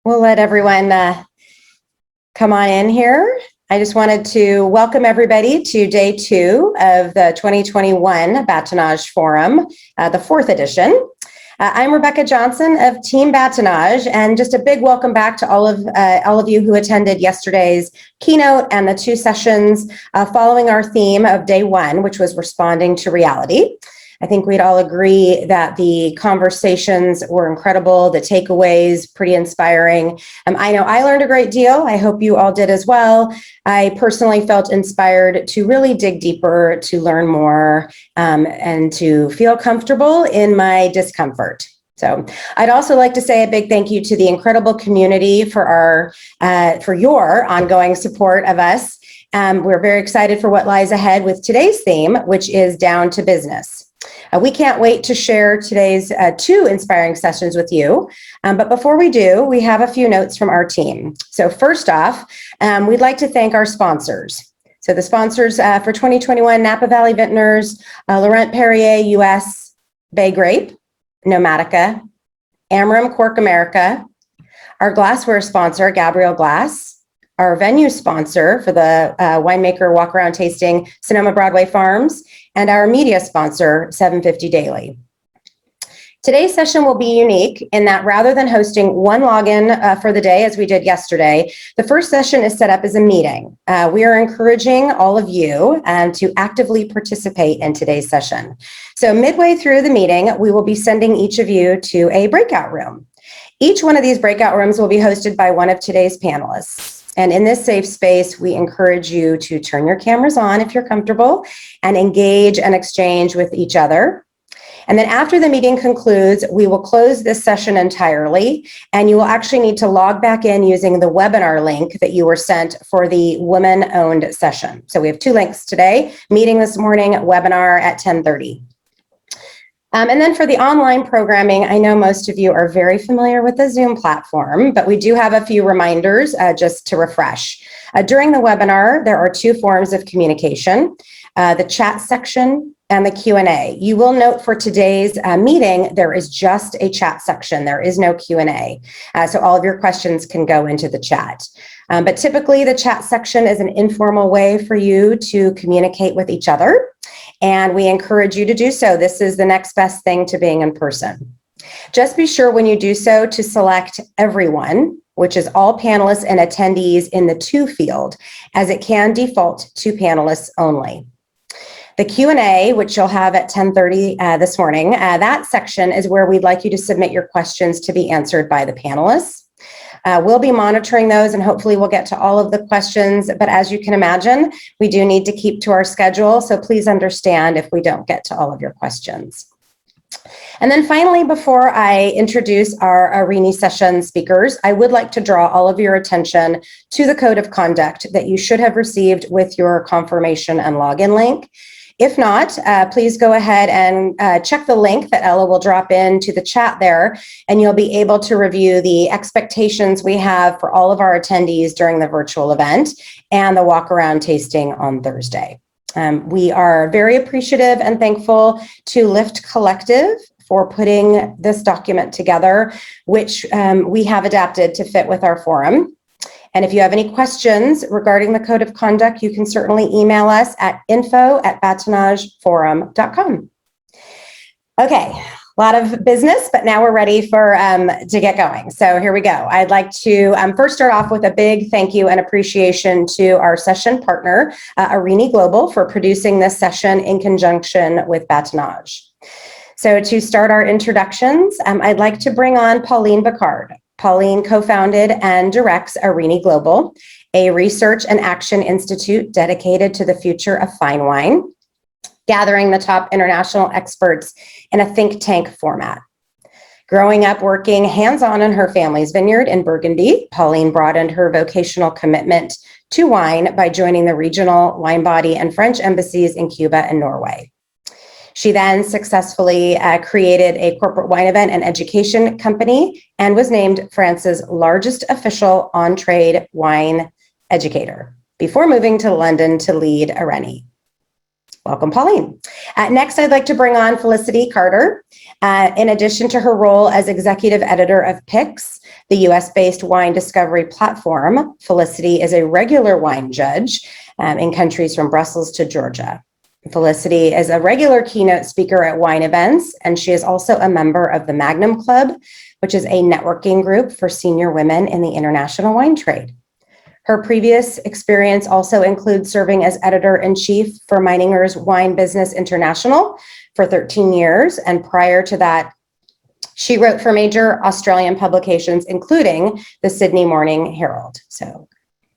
We'll let everyone come on in here. I just wanted to welcome everybody to day 2 of the 2021 Bâtonnage Forum, the 4th edition. I'm Rebecca Johnson of Team Bâtonnage, and just a big welcome back to all of you who attended yesterday's keynote and the 2 sessions following our theme of day 1, which was responding to reality. I think we'd all agree that the conversations were incredible, the takeaways, pretty inspiring. I know I learned a great deal. I hope you all did as well. I personally felt inspired to really dig deeper, to learn more, and to feel comfortable in my discomfort. So I'd also like to say a big thank you to the incredible community for your ongoing support of us. We're very excited for what lies ahead with today's theme, which is down to business. We can't wait to share today's 2 inspiring sessions with you. But before we do, we have a few notes from our team. So first off, we'd like to thank our sponsors. So the sponsors for 2021, Napa Valley Vintners, Laurent Perrier US, Bay Grape, Nomatica, Amram Cork America, our glassware sponsor, Gabriel Glass, our venue sponsor for the winemaker walk around tasting, Sonoma Broadway Farms, and our media sponsor, 750 Daily. Today's session will be unique in that rather than hosting one login for the day as we did yesterday, the first session is set up as a meeting. We are encouraging all of you to actively participate in today's session. So midway through the meeting, we will be sending each of you to a breakout room. Each one of these breakout rooms will be hosted by one of today's panelists. And in this safe space, we encourage you to turn your cameras on if you're comfortable and engage and exchange with each other. And then after the meeting concludes, we will close this session entirely, and you will actually need to log back in using the webinar link that you were sent for the women-owned session. So we have 2 links today, meeting this morning, webinar at 10:30. And then for the online programming, I know most of you are very familiar with the Zoom platform, but we do have a few reminders just to refresh. During the webinar, there are 2 forms of communication, the chat section and the Q&A. You will note for today's meeting, there is just a chat section. There is no Q&A. So all of your questions can go into the chat. But typically the chat section is an informal way for you to communicate with each other. And we encourage you to do so. This is the next best thing to being in person. Just be sure when you do so to select everyone, which is all panelists and attendees in the to field, as it can default to panelists only. The Q&A, which you'll have at 10:30 this morning, that section is where we'd like you to submit your questions to be answered by the panelists. We'll be monitoring those and hopefully we'll get to all of the questions, but as you can imagine, we do need to keep to our schedule, so please understand if we don't get to all of your questions. And then finally, before I introduce our ARENI session speakers, I would like to draw all of your attention to the code of conduct that you should have received with your confirmation and login link. If not, please go ahead and check the link that Ella will drop into the chat there, and you'll be able to review the expectations we have for all of our attendees during the virtual event and the walk around tasting on Thursday. We are very appreciative and thankful to Lift Collective for putting this document together, which we have adapted to fit with our forum. And if you have any questions regarding the code of conduct, you can certainly email us at info@bâtonnageforum.com. Okay, a lot of business, but now we're ready to get going. So here we go. I'd like to first start off with a big thank you and appreciation to our session partner, ARENI Global, for producing this session in conjunction with Bâtonnage. So to start our introductions, I'd like to bring on Pauline Bacard. Pauline co-founded and directs ARENI Global, a research and action institute dedicated to the future of fine wine, gathering the top international experts in a think tank format. Growing up working hands-on in her family's vineyard in Burgundy, Pauline broadened her vocational commitment to wine by joining the regional wine body and French embassies in Cuba and Norway. She then successfully created a corporate wine event and education company and was named France's largest official on-trade wine educator before moving to London to lead ARENI. Welcome, Pauline. Next, I'd like to bring on Felicity Carter. In addition to her role as executive editor of PICS, the US-based wine discovery platform, Felicity is a regular wine judge in countries from Brussels to Georgia. Felicity is a regular keynote speaker at wine events, and she is also a member of the Magnum Club, which is a networking group for senior women in the international wine trade. Her previous experience also includes serving as editor-in-chief for Meininger's Wine Business International for 13 years, and prior to that, she wrote for major Australian publications, including the Sydney Morning Herald. So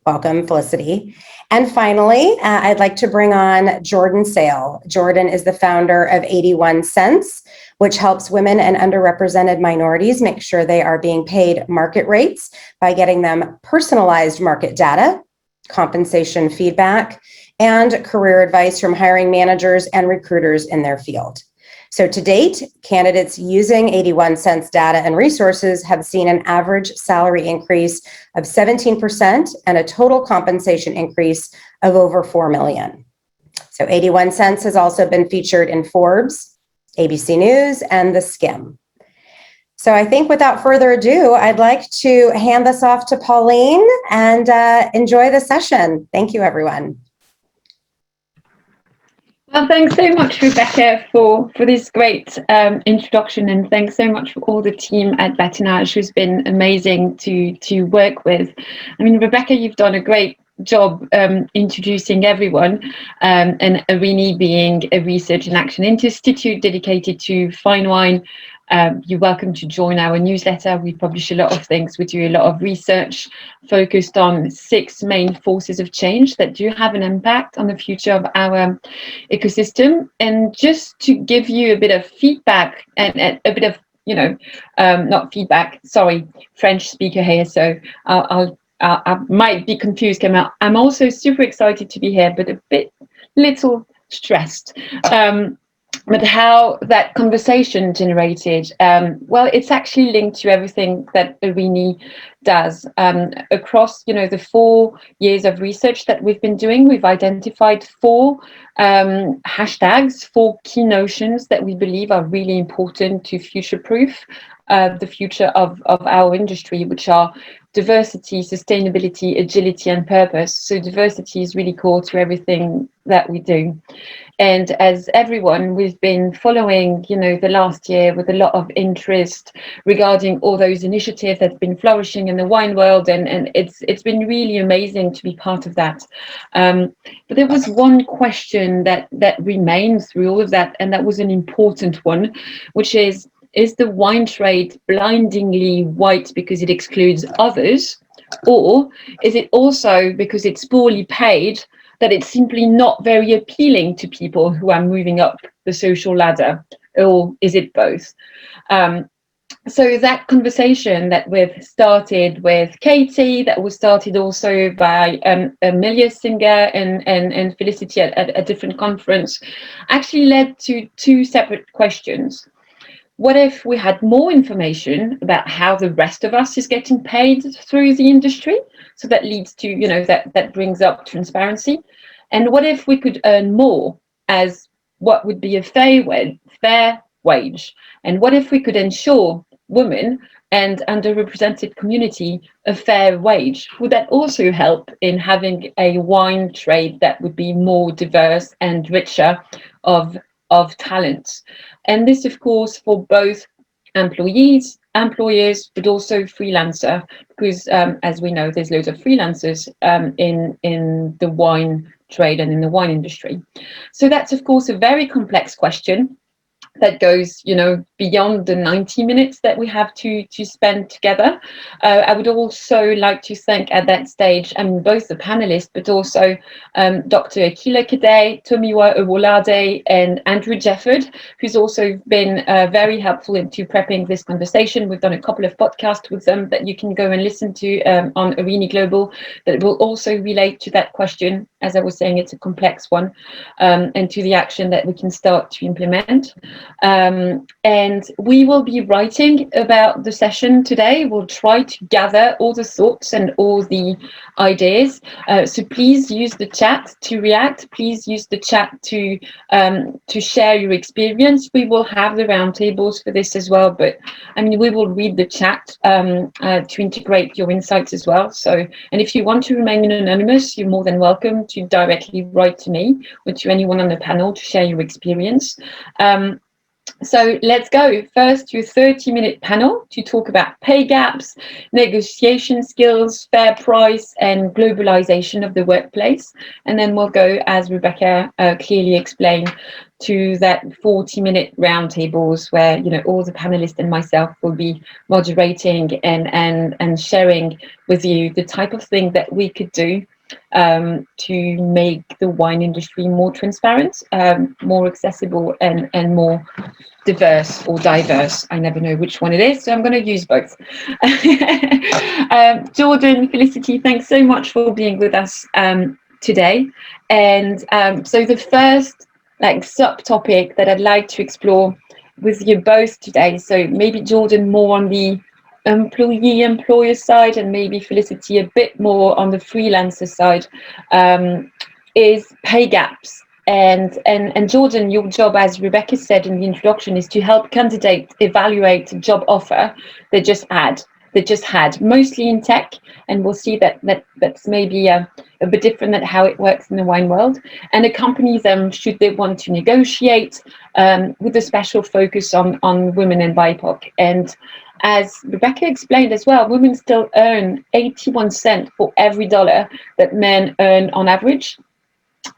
welcome, Felicity. And finally, I'd like to bring on Jordan Sale. Jordan is the founder of 81 Cents, which helps women and underrepresented minorities make sure they are being paid market rates by getting them personalized market data, compensation feedback, and career advice from hiring managers and recruiters in their field. So to date, candidates using 81 Cents data and resources have seen an average salary increase of 17% and a total compensation increase of over $4 million. So 81 Cents has also been featured in Forbes, ABC News, and The Skim. So I think without further ado, I'd like to hand this off to Pauline and enjoy the session. Thank you, everyone. Well, thanks so much, Rebecca, for this great introduction, and thanks so much for all the team at Bâtonnage, who's been amazing to work with. I mean, Rebecca, you've done a great job introducing everyone, and ARENI being a research and action institute dedicated to fine wine. You're welcome to join our newsletter. We publish a lot of things. We do a lot of research focused on 6 main forces of change that do have an impact on the future of our ecosystem. And just to give you a bit of feedback and a bit of, not feedback, sorry, French speaker here, so I might be confused. I'm also super excited to be here, but little stressed. But how that conversation generated, well, it's actually linked to everything that ARENI does. Across, the 4 years of research that we've been doing, we've identified 4 hashtags, 4 key notions that we believe are really important to future-proof the future of our industry, which are diversity, sustainability, agility, and purpose. So diversity is really core to everything that we do. And as everyone, we've been following, the last year with a lot of interest regarding all those initiatives that's been flourishing in the wine world. And it's been really amazing to be part of that. But there was one question that remains through all of that, and that was an important one, which is the wine trade blindingly white because it excludes others, or is it also because it's poorly paid that it's simply not very appealing to people who are moving up the social ladder, or is it both? So that conversation that we've started with Katie, that was started also by Amelia Singer and Felicity at a different conference, actually led to 2 separate questions. What if we had more information about how the rest of us is getting paid through the industry? So that leads to, that brings up transparency. And what if we could earn more as what would be a fair wage? And what if we could ensure women and underrepresented community a fair wage? Would that also help in having a wine trade that would be more diverse and richer of talent? And this, of course, for both employees, employers, but also freelancer, because as we know, there's loads of freelancers in the wine trade and in the wine industry. So that's, of course, a very complex question that goes, beyond the 90 minutes that we have to spend together. I would also like to thank at that stage, both the panelists, but also Dr. Akila Kadei, Tomiwa Owolade, and Andrew Jefford, who's also been very helpful into prepping this conversation. We've done a couple of podcasts with them that you can go and listen to on ARENI Global that will also relate to that question. As I was saying, it's a complex one, and to the action that we can start to implement. And And we will be writing about the session today. We'll try to gather all the thoughts and all the ideas. So please use the chat to react. Please use the chat to share your experience. We will have the roundtables for this as well, but I mean, we will read the chat to integrate your insights as well. So, and if you want to remain anonymous, you're more than welcome to directly write to me or to anyone on the panel to share your experience. So let's go first to a 30-minute panel to talk about pay gaps, negotiation skills, fair price, and globalization of the workplace. And then we'll go, as Rebecca clearly explained, to that 40-minute roundtables where, you know, all the panelists and myself will be moderating and sharing with you the type of thing that we could do to make the wine industry more transparent, more accessible, and more diverse or diverse. I never know which one it is, so I'm going to use both. Jordan, Felicity, thanks so much for being with us today. And so the first subtopic that I'd like to explore with you both today, so maybe Jordan more on the employee-employer side and maybe Felicity a bit more on the freelancer side, is pay gaps. And Jordan, your job, as Rebecca said in the introduction, is to help candidates evaluate a job offer they just had, mostly in tech, and we'll see that's maybe a bit different than how it works in the wine world, and accompany them should they want to negotiate, with a special focus on women and BIPOC. And as Rebecca explained as well, women still earn 81 cents for every dollar that men earn on average.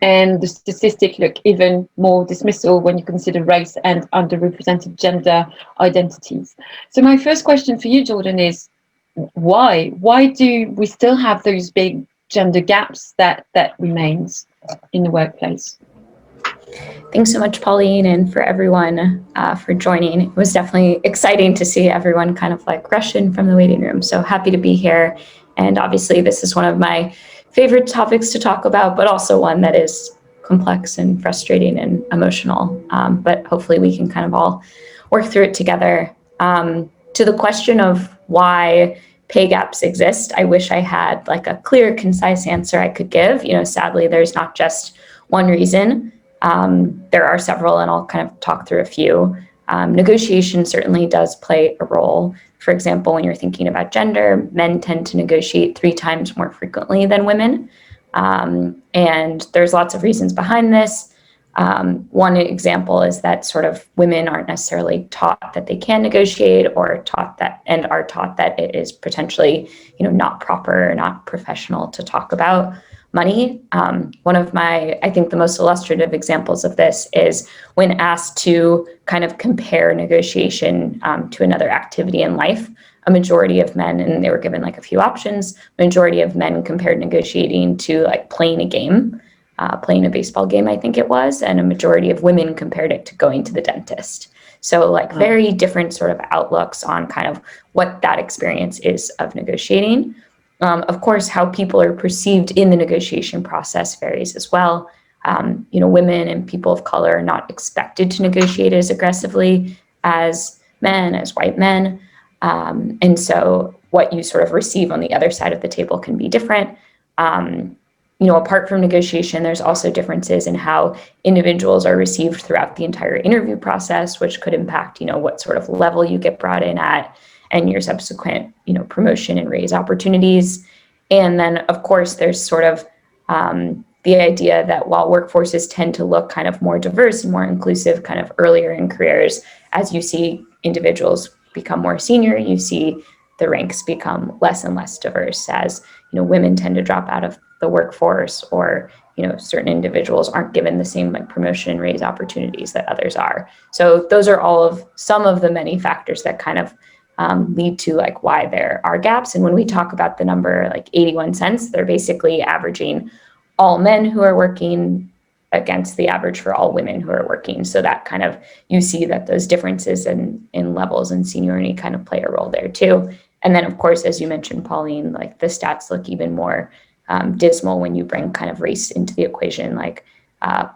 And the statistics look even more dismissal when you consider race and underrepresented gender identities. So my first question for you, Jordan, is why? Why do we still have those big gender gaps that remains in the workplace? Thanks so much, Pauline, and for everyone for joining. It was definitely exciting to see everyone kind of like rush in from the waiting room. So happy to be here. And obviously this is one of my favorite topics to talk about, but also one that is complex and frustrating and emotional. But hopefully we can kind of all work through it together. To the question of why pay gaps exist, I wish I had like a clear, concise answer I could give. You know, sadly, there's not just one reason. There are several, and I'll kind of talk through a few. Negotiation certainly does play a role. For example, when you're thinking about gender, men tend to negotiate 3 times more frequently than women. And there's lots of reasons behind this. One example is that sort of women aren't necessarily taught that they can negotiate, or taught that it is potentially, you know, not proper or not professional to talk about money. One of my, I think the most illustrative examples of this is when asked to kind of compare negotiation to another activity in life, a majority of men, and they were given like a few options, majority of men compared negotiating to like playing a game, playing a baseball game, I think it was, and a majority of women compared it to going to the dentist. So like very different sort of outlooks on kind of what that experience is of negotiating. Of course, how people are perceived in the negotiation process varies as well. You know, women and people of color are not expected to negotiate as aggressively as men, as white men. And so what you sort of receive on the other side of the table can be different. You know, apart from negotiation, there's also differences in how individuals are received throughout the entire interview process, which could impact, you know, what sort of level you get brought in at and your subsequent, you know, promotion and raise opportunities. And then, of course, there's sort of the idea that while workforces tend to look kind of more diverse and more inclusive kind of earlier in careers, as you see individuals become more senior, you see the ranks become less and less diverse as, you know, women tend to drop out of the workforce, or, you know, certain individuals aren't given the same like promotion and raise opportunities that others are. So those are all of some of the many factors that kind of lead to like why there are gaps. And when we talk about the number like 81 cents, they're basically averaging all men who are working against the average for all women who are working. So that kind of, you see that those differences in levels and seniority kind of play a role there too. And then of course, as you mentioned, Pauline, like the stats look even more dismal when you bring kind of race into the equation. Like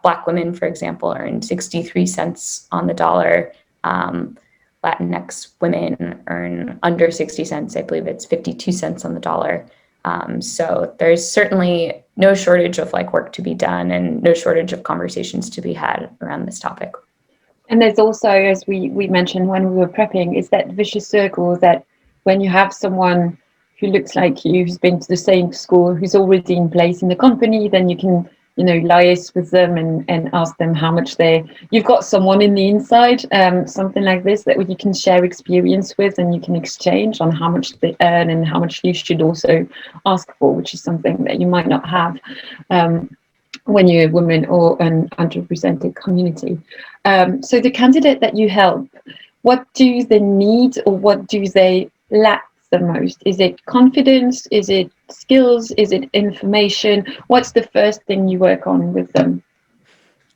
Black women, for example, earn 63 cents on the dollar. Latinx women earn under 60 cents. I believe it's 52 cents on the dollar. So there's certainly no shortage of like work to be done and no shortage of conversations to be had around this topic. And there's also, as we mentioned when we were prepping, is that vicious circle that when you have someone who looks like you, who's been to the same school, who's already in place in the company, then you can, liaise with them and ask them how much you've got someone in the inside, something like this, that you can share experience with, and you can exchange on how much they earn and how much you should also ask for, which is something that you might not have when you're a woman or an underrepresented community. So the candidate that you help, what do they need or what do they lack the most? Is it confidence? Is it skills? Is it information? What's the first thing you work on with them?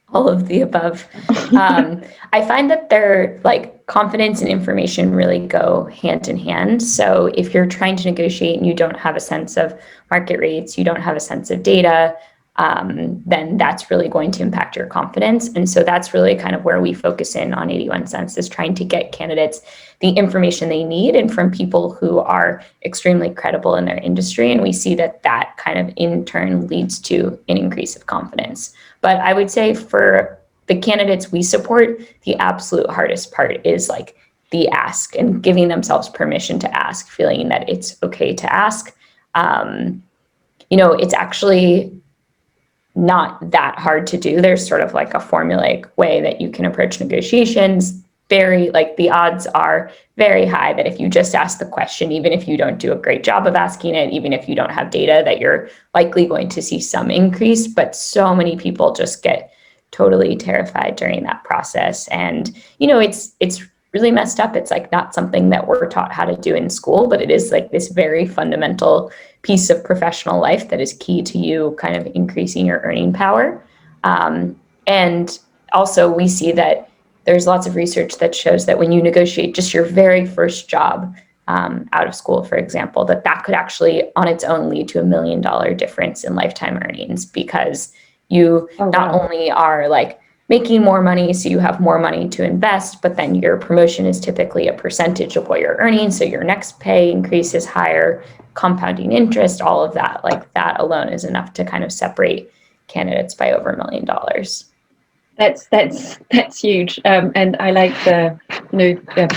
All of the above. I find that their like confidence and information really go hand in hand. So if you're trying to negotiate and you don't have a sense of market rates, you don't have a sense of data, then that's really going to impact your confidence. And so that's really kind of where we focus in on 81 Cents, is trying to get candidates the information they need and from people who are extremely credible in their industry. And we see that that kind of in turn leads to an increase of confidence. But I would say for the candidates we support, the absolute hardest part is like the ask and giving themselves permission to ask, feeling that it's okay to ask. It's actually not that hard to do. There's sort of like a formulaic way that you can approach negotiations. The odds are very high that if you just ask the question, even if you don't do a great job of asking it, even if you don't have data, that you're likely going to see some increase. But so many people just get totally terrified during that process. And, it's really messed up. It's like not something that we're taught how to do in school, but it is like this very fundamental piece of professional life that is key to you kind of increasing your earning power. And also we see that there's lots of research that shows that when you negotiate just your very first job out of school, for example, that could actually on its own lead to $1 million difference in lifetime earnings, because you not only are like making more money, so you have more money to invest, but then your promotion is typically a percentage of what you're earning. So your next pay increase is higher, compounding interest, all of that, like that alone is enough to kind of separate candidates by over $1 million. That's huge. And I like the,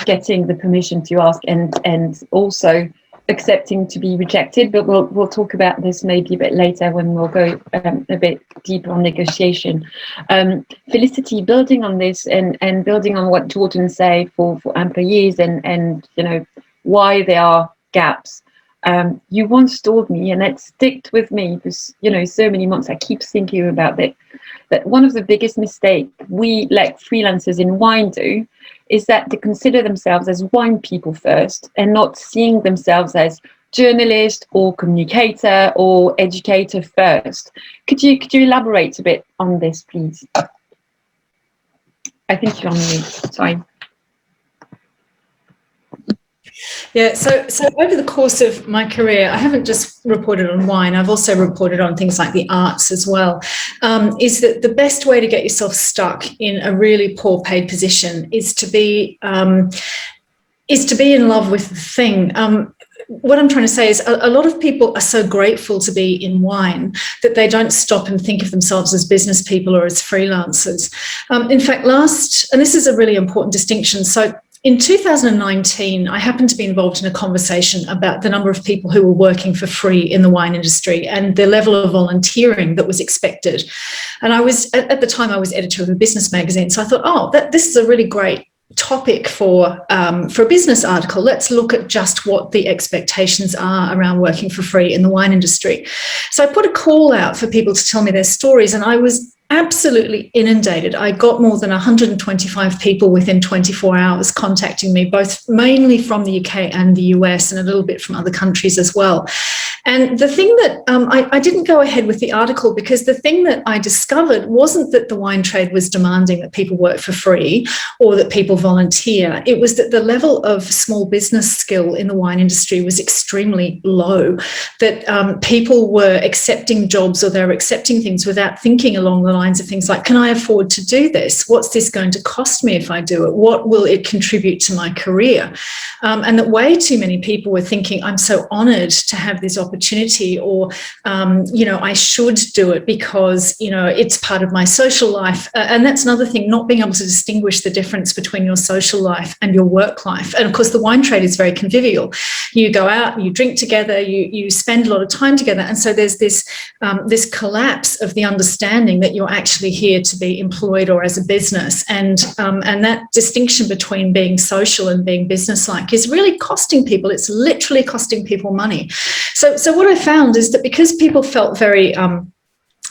getting the permission to ask and also accepting to be rejected, but we'll talk about this maybe a bit later when we'll go a bit deeper on negotiation. Felicity, building on this and building on what Jordan said for employees and why there are gaps. You once told me, and it sticked with me for so many months, I keep thinking about it, that one of the biggest mistakes we like freelancers in wine do is that they consider themselves as wine people first and not seeing themselves as journalist or communicator or educator first. Could you elaborate a bit on this, please? I think you're on mute. Sorry. Yeah, so over the course of my career, I haven't just reported on wine, I've also reported on things like the arts as well, is that the best way to get yourself stuck in a really poor paid position is to be in love with the thing. What I'm trying to say is a lot of people are so grateful to be in wine that they don't stop and think of themselves as business people or as freelancers. In fact, and this is a really important distinction, so in 2019, I happened to be involved in a conversation about the number of people who were working for free in the wine industry and the level of volunteering that was expected. And I was, at the time, I was editor of a business magazine. So I thought, this is a really great topic for a business article. Let's look at just what the expectations are around working for free in the wine industry. So I put a call out for people to tell me their stories, and I was absolutely inundated. I got more than 125 people within 24 hours contacting me, both mainly from the UK and the US and a little bit from other countries as well. And the thing that I didn't go ahead with the article because the thing that I discovered wasn't that the wine trade was demanding that people work for free or that people volunteer. It was that the level of small business skill in the wine industry was extremely low. that people were accepting jobs, or they were accepting things without thinking along the lines of things like, can I afford to do this? What's this going to cost me if I do it? What will it contribute to my career? And that way too many people were thinking, I'm so honoured to have this opportunity, or, I should do it because, it's part of my social life. And that's another thing, not being able to distinguish the difference between your social life and your work life. And of course, the wine trade is very convivial. You go out, you drink together, you spend a lot of time together. And so there's this collapse of the understanding that you're actually here to be employed or as a business. And that distinction between being social and being businesslike is really costing people. It's literally costing people money. So what I found is that because people felt very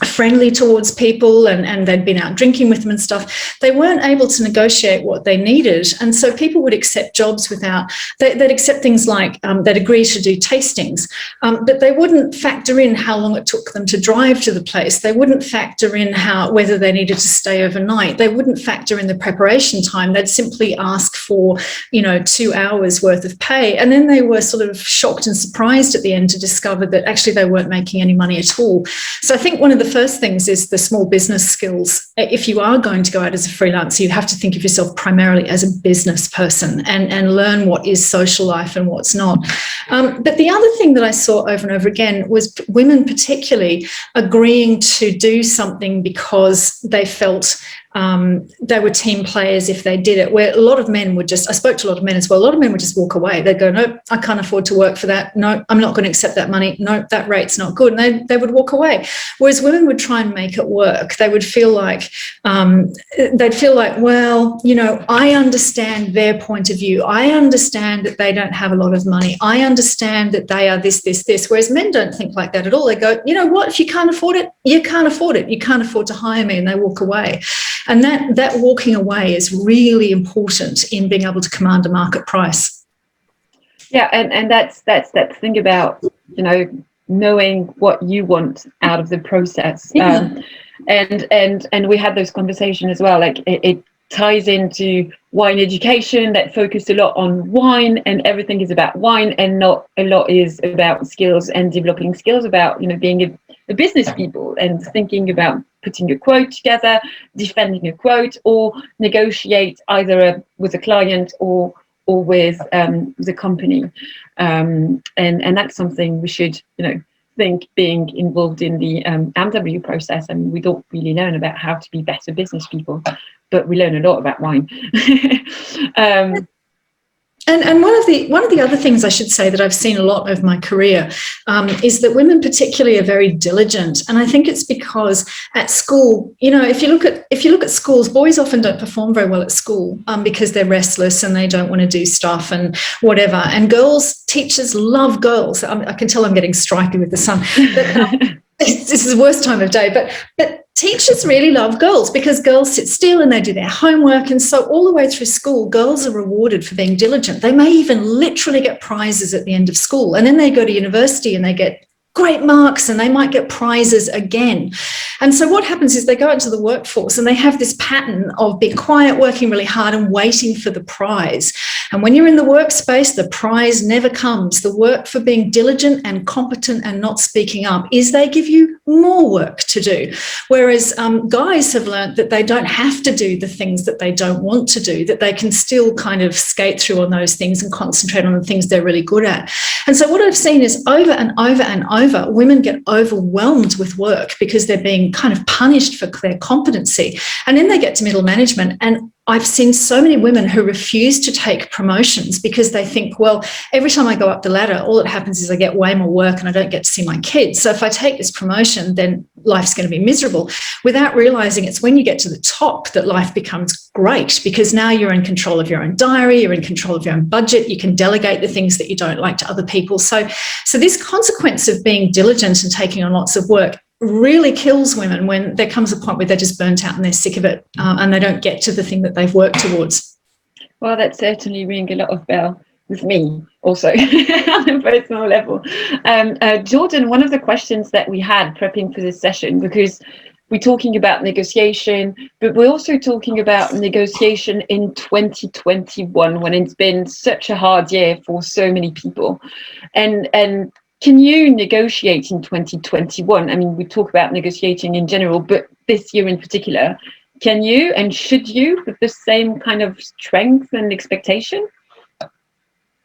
friendly towards people and they'd been out drinking with them and stuff, they weren't able to negotiate what they needed. And so people would accept jobs without, they'd accept things like they'd agree to do tastings, but they wouldn't factor in how long it took them to drive to the place. They wouldn't factor in whether they needed to stay overnight. They wouldn't factor in the preparation time. They'd simply ask for, 2 hours worth of pay. And then they were sort of shocked and surprised at the end to discover that actually they weren't making any money at all. So I think one of the first things is the small business skills. If you are going to go out as a freelancer, you have to think of yourself primarily as a business person and learn what is social life and what's not. But the other thing that I saw over and over again was women particularly agreeing to do something because they felt they were team players if they did it, where a lot of men would I spoke to a lot of men as well, a lot of men would just walk away. They'd go, no, I can't afford to work for that. No, I'm not going to accept that money. No, that rate's not good. And they would walk away. Whereas women would try and make it work. They would feel like, well, I understand their point of view. I understand that they don't have a lot of money. I understand that they are this. Whereas men don't think like that at all. They go, you know what, if you can't afford it, you can't afford it. You can't afford to hire me, and they walk away. And that walking away is really important in being able to command a market price. Yeah, and that's the thing about knowing what you want out of the process. Yeah. And we had those conversations as well. Like it ties into wine education that focused a lot on wine, and everything is about wine, and not a lot is about skills and developing skills about being a business people and thinking about putting a quote together, defending a quote, or negotiate either with a client or with the company. And that's something we should think being involved in the MW process. And we don't really learn about how to be better business people, but we learn a lot about wine. And one of the other things I should say that I've seen a lot over my career is that women particularly are very diligent, and I think it's because at school, if you look at schools, boys often don't perform very well at school because they're restless and they don't want to do stuff and whatever. And teachers love girls. I can tell I'm getting stripy with the sun. But, this is the worst time of day, but teachers really love girls because girls sit still and they do their homework. And so all the way through school, girls are rewarded for being diligent. They may even literally get prizes at the end of school. And then they go to university and they get great marks and they might get prizes again. And so what happens is they go into the workforce and they have this pattern of being quiet, working really hard and waiting for the prize. And when you're in the workspace, the prize never comes. The work for being diligent and competent and not speaking up is they give you more work to do. Whereas guys have learned that they don't have to do the things that they don't want to do, that they can still kind of skate through on those things and concentrate on the things they're really good at. And so what I've seen is over and over and over, women get overwhelmed with work because they're being kind of punished for their competency. And then they get to middle management, and I've seen so many women who refuse to take promotions because they think, well, every time I go up the ladder, all that happens is I get way more work and I don't get to see my kids. So if I take this promotion, then life's going to be miserable, without realizing it's when you get to the top that life becomes great, because now you're in control of your own diary, you're in control of your own budget, you can delegate the things that you don't like to other people. So this consequence of being diligent and taking on lots of work really kills women when there comes a point where they're just burnt out and they're sick of it and they don't get to the thing that they've worked towards. Well, that certainly rings a lot of bell with me also on a personal level. Jordan, one of the questions that we had prepping for this session, because we're talking about negotiation, but we're also talking about negotiation in 2021 when it's been such a hard year for so many people. And can you negotiate in 2021? I mean, we talk about negotiating in general, but this year in particular, can you and should you with the same kind of strength and expectation?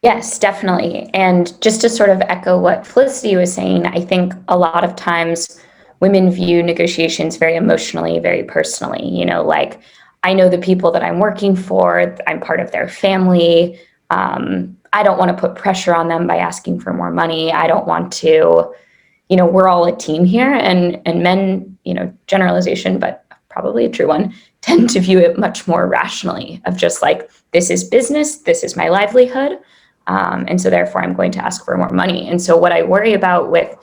Yes, definitely. And just to sort of echo what Felicity was saying, I think a lot of times women view negotiations very emotionally, very personally. You know, like I know the people that I'm working for, I'm part of their family. I don't want to put pressure on them by asking for more money. I don't want to, you know, we're all a team here, and men, you know, generalization, but probably a true one, tend to view it much more rationally of just like, this is business, this is my livelihood. And so therefore I'm going to ask for more money. And so what I worry about with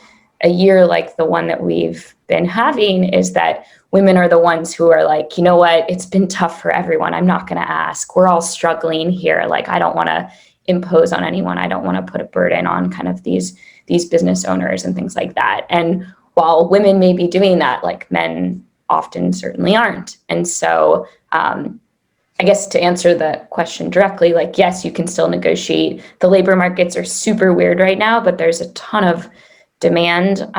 a year like the one that we've been having is that women are the ones who are like, you know what, it's been tough for everyone. I'm not going to ask. We're all struggling here. Like, I don't want to impose on anyone. I don't want to put a burden on kind of these business owners and things like that. And while women may be doing that, like men often certainly aren't. And so I guess to answer the question directly, like, yes, you can still negotiate. The labor markets are super weird right now, but there's a ton of demand.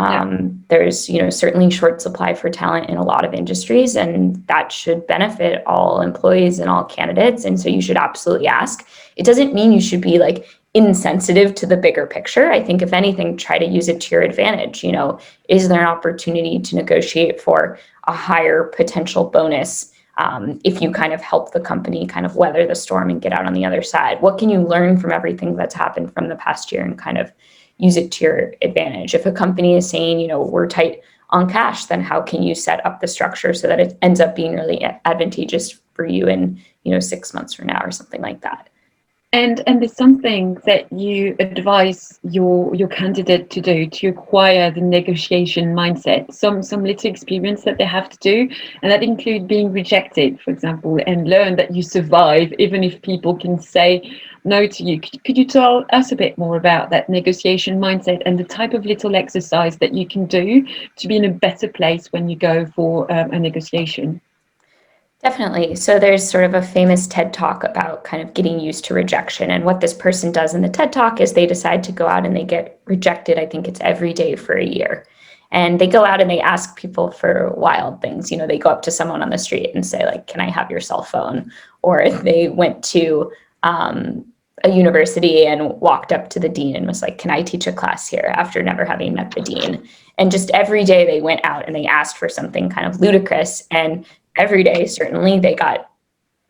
There's, you know, certainly short supply for talent in a lot of industries, and that should benefit all employees and all candidates. And so you should absolutely ask. It doesn't mean you should be like insensitive to the bigger picture. I think if anything, try to use it to your advantage. You know, is there an opportunity to negotiate for a higher potential bonus? If you kind of help the company kind of weather the storm and get out on the other side? What can you learn from everything that's happened from the past year and kind of use it to your advantage? If a company is saying, you know, we're tight on cash, then how can you set up the structure so that it ends up being really advantageous for you in, you know, 6 months from now or something like that? And there's something that you advise your candidate to do to acquire the negotiation mindset, some little experience that they have to do, and that include being rejected, for example, and learn that you survive even if people can say no to you. Could you tell us a bit more about that negotiation mindset and the type of little exercise that you can do to be in a better place when you go for a negotiation? Definitely. So there's sort of a famous TED Talk about kind of getting used to rejection. And what this person does in the TED Talk is they decide to go out and they get rejected. I think it's every day for a year. And they go out and they ask people for wild things. You know, they go up to someone on the street and say, like, can I have your cell phone? Or they went to a university and walked up to the dean and was like, can I teach a class here, after never having met the dean? And just every day they went out and they asked for something kind of ludicrous. And every day, certainly, they got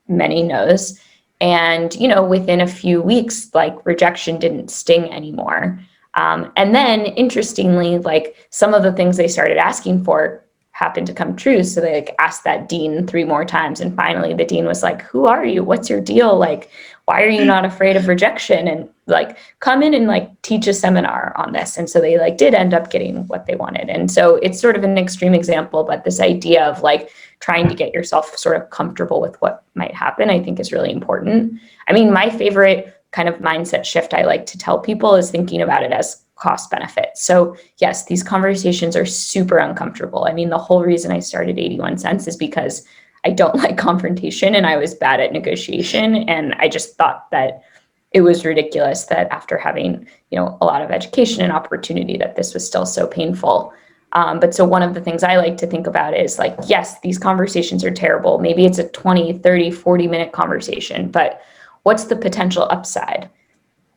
many no's. And, you know, within a few weeks, like, rejection didn't sting anymore. And then, interestingly, like, some of the things they started asking for happened to come true. So they like asked that dean 3 more times. And finally, the dean was like, who are you? What's your deal? Like, why are you not afraid of rejection? And like, come in and like teach a seminar on this. And so they like did end up getting what they wanted. And so it's sort of an extreme example, but this idea of like trying to get yourself sort of comfortable with what might happen, I think is really important. I mean, my favorite kind of mindset shift I like to tell people is thinking about it as cost benefit. So yes, these conversations are super uncomfortable. I mean, the whole reason I started 81 Cents is because I don't like confrontation and I was bad at negotiation. And I just thought that it was ridiculous that after having, you know, a lot of education and opportunity, that this was still so painful. But so one of the things I like to think about is like, yes, these conversations are terrible. Maybe it's a 20, 30, 40-minute conversation, but what's the potential upside?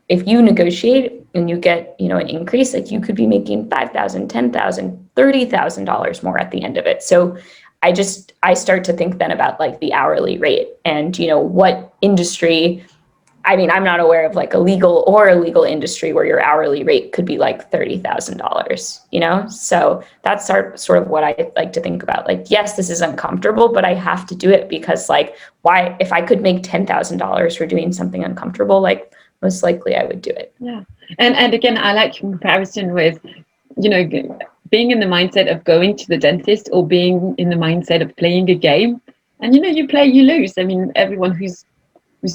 If you negotiate and you get, you know, an increase, like you could be making $5,000, $10,000, $30,000 more at the end of it. So I start to think then about like the hourly rate and, you know, what industry. I mean, I'm not aware of like a legal or illegal industry where your hourly rate could be like $30,000, you know? So that's sort of what I like to think about. Like, yes, this is uncomfortable, but I have to do it because like, why, if I could make $10,000 for doing something uncomfortable, like most likely I would do it. Yeah. And again, I like your comparison with, you know, being in the mindset of going to the dentist or being in the mindset of playing a game. And, you know, you play, you lose. I mean, everyone who's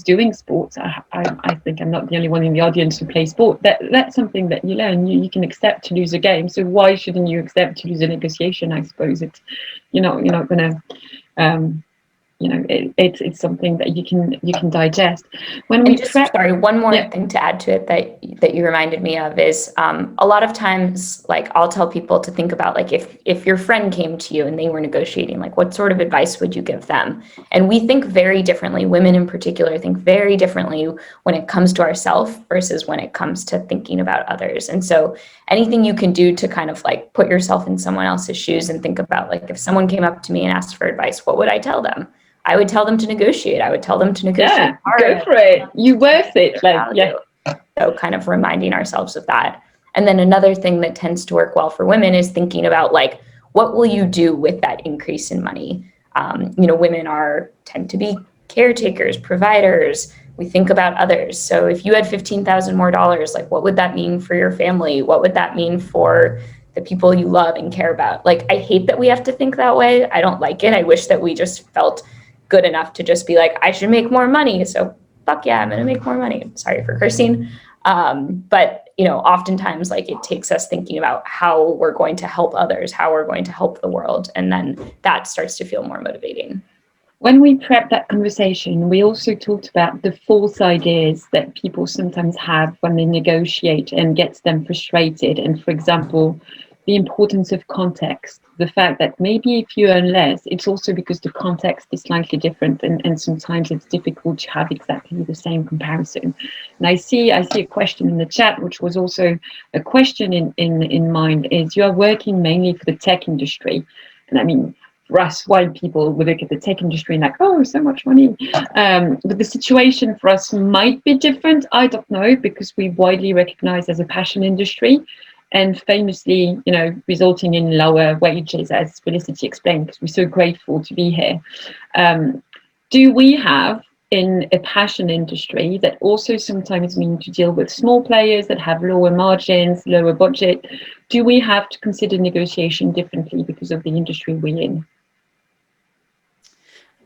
doing sports, I think I'm not the only one in the audience who plays sport. That's something that you learn. You can accept to lose a game. So why shouldn't you accept to lose a negotiation? I suppose it's, you're not going to it's something that you can digest. When And we just, prep, sorry, one more thing to add to it that you reminded me of is a lot of times, like, I'll tell people to think about, like, if your friend came to you and they were negotiating, like, what sort of advice would you give them? And we think very differently. Women in particular think very differently when it comes to ourselves versus when it comes to thinking about others. And so anything you can do to kind of like put yourself in someone else's shoes and think about, like, if someone came up to me and asked for advice, what would I tell them? I would tell them to negotiate. I would tell them to negotiate. Go for it. You worth it. So kind of reminding ourselves of that. And then another thing that tends to work well for women is thinking about, like, what will you do with that increase in money? Women tend to be caretakers, providers. We think about others. So if you had $15,000 more, like, what would that mean for your family? What would that mean for the people you love and care about? Like, I hate that we have to think that way. I don't like it. I wish that we just felt good enough to just be like, I should make more money. So fuck yeah, I'm going to make more money. Sorry for cursing. But oftentimes, like, it takes us thinking about how we're going to help others, how we're going to help the world. And then that starts to feel more motivating. When we prepped that conversation, we also talked about the false ideas that people sometimes have when they negotiate and gets them frustrated. And for example, the importance of context, the fact that maybe if you earn less, it's also because the context is slightly different, and sometimes it's difficult to have exactly the same comparison. And I see a question in the chat, which was also a question in mind, is you are working mainly for the tech industry. And I mean, for us, white people, we look at the tech industry and like, oh, so much money. But the situation for us might be different. I don't know, because we widely recognized as a passion industry, and famously, resulting in lower wages, as Felicity explained, because we're so grateful to be here. Do we have, in a passion industry that also sometimes mean to deal with small players that have lower margins, lower budget, do we have to consider negotiation differently because of the industry we're in?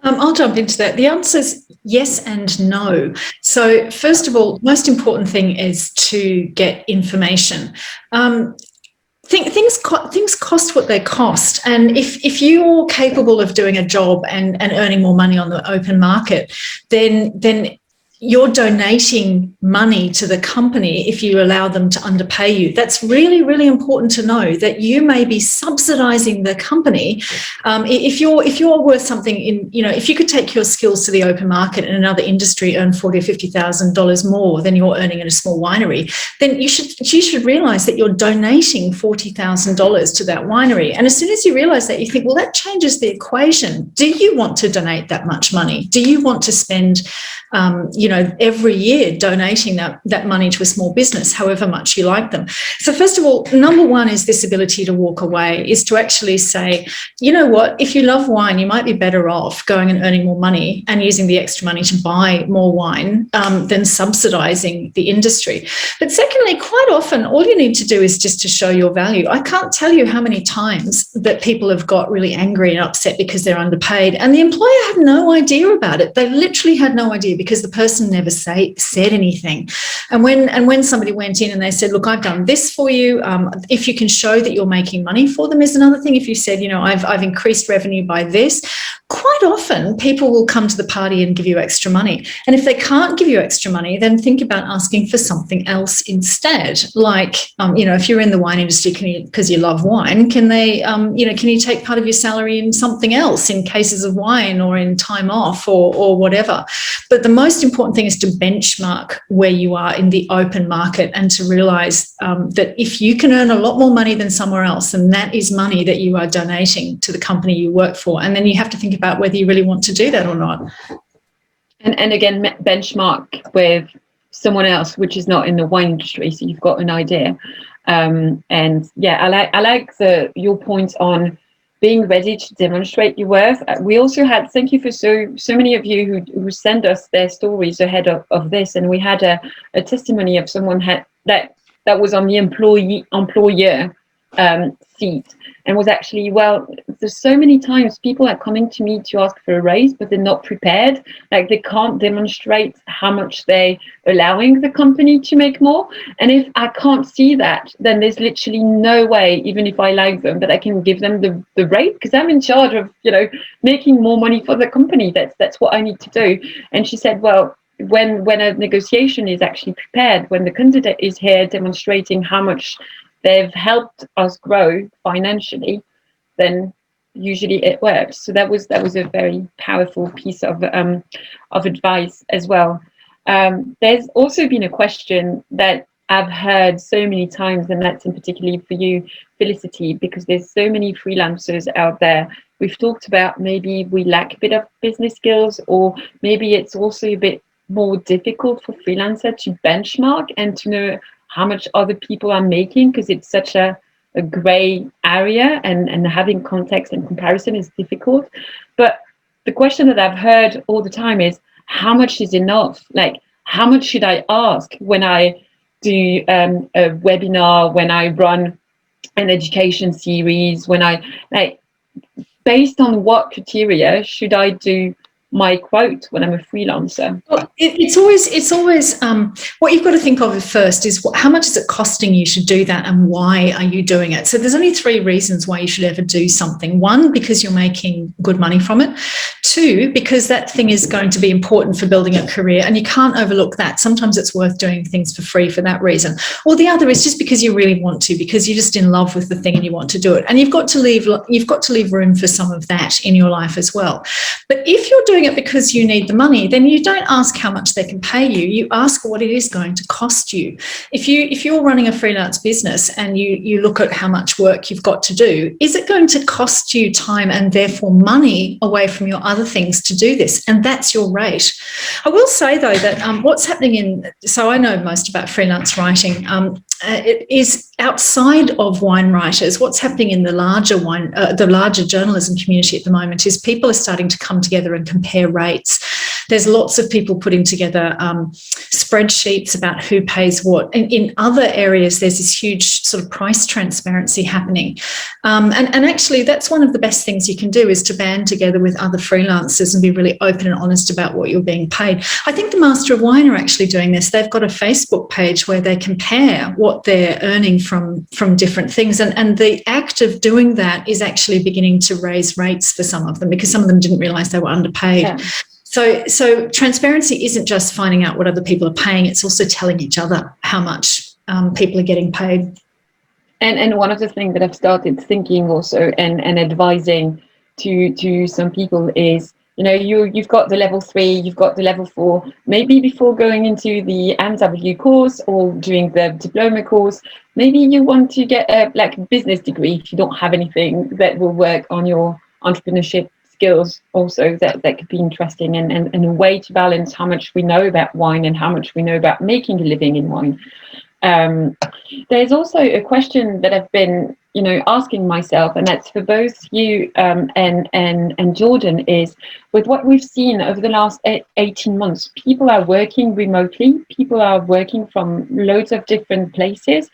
I'll jump into that. The answer is yes and no. So first of all, most important thing is to get information. Things cost what they cost, and if you're capable of doing a job and earning more money on the open market, then you're donating money to the company if you allow them to underpay you. That's really, really important to know, that you may be subsidizing the company. If you're worth something if you could take your skills to the open market in another industry, earn $40,000 or $50,000 more than you're earning in a small winery, then you should realize that you're donating $40,000 to that winery. And as soon as you realize that, you think, well, that changes the equation. Do you want to donate that much money? Do you want to spend every year donating that money to a small business, however much you like them? So first of all, number one is this ability to walk away, is to actually say, you know what, if you love wine, you might be better off going and earning more money and using the extra money to buy more wine than subsidizing the industry. But secondly, quite often, all you need to do is just to show your value. I can't tell you how many times that people have got really angry and upset because they're underpaid, and the employer had no idea about it. They literally had no idea, because the person never said anything. And when somebody went in and they said, look, I've done this for you, if you can show that you're making money for them is another thing. If you said, I've increased revenue by this, quite often people will come to the party and give you extra money. And if they can't give you extra money, then think about asking for something else instead. Like, if you're in the wine industry, because you love wine, can you take part of your salary in something else, in cases of wine or in time off or whatever? But the most important thing is to benchmark where you are in the open market, and to realize that if you can earn a lot more money than somewhere else, then that is money that you are donating to the company you work for. And then you have to think about whether you really want to do that or not. And again, benchmark with someone else which is not in the wine industry, so you've got an idea. And yeah, I like your point on being ready to demonstrate your worth. We also had, thank you for so many of you who sent us their stories ahead of this, and we had a testimony of someone that was on the employer seat, and was actually, well, there's so many times people are coming to me to ask for a raise, but they're not prepared. Like they can't demonstrate how much they're allowing the company to make more. And if I can't see that, then there's literally no way, even if I like them, that I can give them the rate, because I'm in charge of, making more money for the company. That's what I need to do. And she said, well, when a negotiation is actually prepared, when the candidate is here demonstrating how much they've helped us grow financially, then usually it works. So that was a very powerful piece of advice as well. There's also been a question that I've heard so many times, and that's in particularly for you, Felicity, because there's so many freelancers out there. We've talked about maybe we lack a bit of business skills, or maybe it's also a bit more difficult for freelancer to benchmark and to know how much other people are making, because it's such a gray area, and having context and comparison is difficult. But the question that I've heard all the time is, how much is enough? Like, how much should I ask when I do a webinar, when I run an education series, when I, like, based on what criteria should I do my quote when I'm a freelancer? Well, it's always what you've got to think of first is how much is it costing you to do that, and why are you doing it? So there's only 3 reasons why you should ever do something. 1, because you're making good money from it. 2, because that thing is going to be important for building a career, and you can't overlook that. Sometimes it's worth doing things for free for that reason. Or the other is just because you really want to, because you're just in love with the thing and you want to do it. And you've got to leave room for some of that in your life as well. But if you're doing it because you need the money, then you don't ask how much they can pay you. You ask what it is going to cost you. If you're running a freelance business and you look at how much work you've got to do, is it going to cost you time and therefore money away from your other things to do this? And that's your rate. I will say though that what's happening so I know most about freelance writing. It is outside of wine writers. What's happening in the larger journalism community at the moment is people are starting to come together and compare rates. There's lots of people putting together spreadsheets about who pays what. And in other areas, there's this huge sort of price transparency happening. And actually, that's one of the best things you can do, is to band together with other freelancers and be really open and honest about what you're being paid. I think the Master of Wine are actually doing this. They've got a Facebook page where they compare what they're earning from different things. And the act of doing that is actually beginning to raise rates for some of them, because some of them didn't realise they were underpaid. Yeah. So transparency isn't just finding out what other people are paying, it's also telling each other how much people are getting paid. And one of the things that I've started thinking also and advising to some people is, you've got the level 3, you've got the level 4, maybe before going into the MW course or doing the diploma course, maybe you want to get a business degree if you don't have anything that will work on your entrepreneurship skills also. That could be interesting, and a way to balance how much we know about wine and how much we know about making a living in wine. There's also a question that I've been asking myself, and that's for both you and Jordan, is with what we've seen over the last 18 months, people are working remotely, people are working from loads of different places,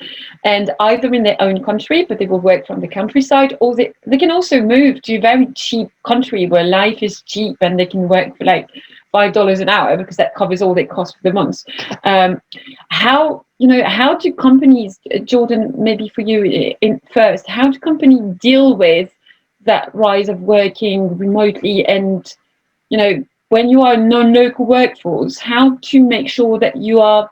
and either in their own country, but they will work from the countryside, or they can also move to a very cheap country where life is cheap and they can work for $5 an hour because that covers all their costs for the month. How do companies, Jordan, maybe for you first, how do companies deal with that rise of working remotely, and when you are a non-local workforce, how to make sure that you are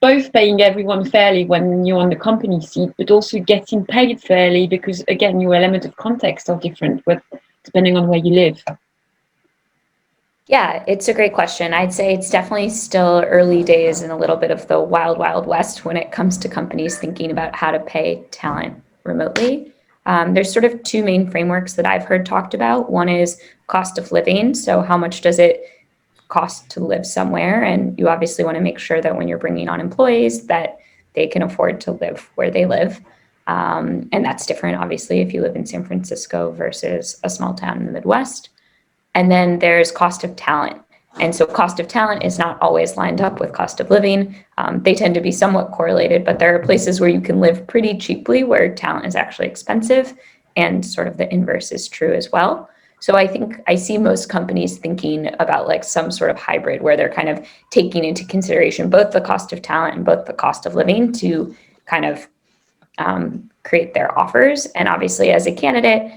both paying everyone fairly when you're on the company seat, but also getting paid fairly, because again, your element of context are different depending on where you live? Yeah, it's a great question. I'd say it's definitely still early days and a little bit of the wild, wild west when it comes to companies thinking about how to pay talent remotely. There's sort of 2 main frameworks that I've heard talked about. One is cost of living. So how much does it cost to live somewhere? And you obviously want to make sure that when you're bringing on employees that they can afford to live where they live. And that's different, obviously, if you live in San Francisco versus a small town in the Midwest. And then there's cost of talent. And so cost of talent is not always lined up with cost of living. They tend to be somewhat correlated, but there are places where you can live pretty cheaply where talent is actually expensive. and sort of the inverse is true as well. So I think I see most companies thinking about like some sort of hybrid where they're kind of taking into consideration both the cost of talent and both the cost of living to kind of create their offers. And obviously as a candidate,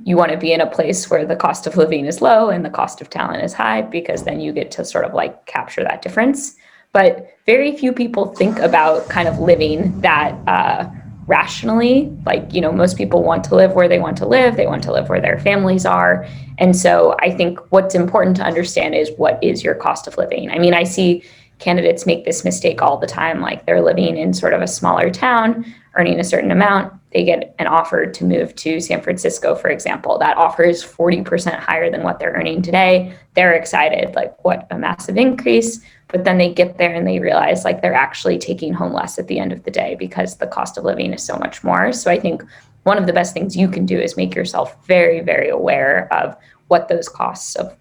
you want to be in a place where the cost of living is low and the cost of talent is high, because then you get to sort of like capture that difference. But very few people think about kind of living that rationally. Like, you know, most people want to live where they want to live. They want to live where their families are. And so I think what's important to understand is, what is your cost of living? I mean, I see candidates make this mistake all the time. Like, they're living in sort of a smaller town, earning a certain amount. They get an offer to move to San Francisco, for example. That offer is 40% higher than what they're earning today. They're excited, like, what a massive increase. But then they get there and they realize like they're actually taking home less at the end of the day because the cost of living is so much more. So I think one of the best things you can do is make yourself very, very aware of what those cost of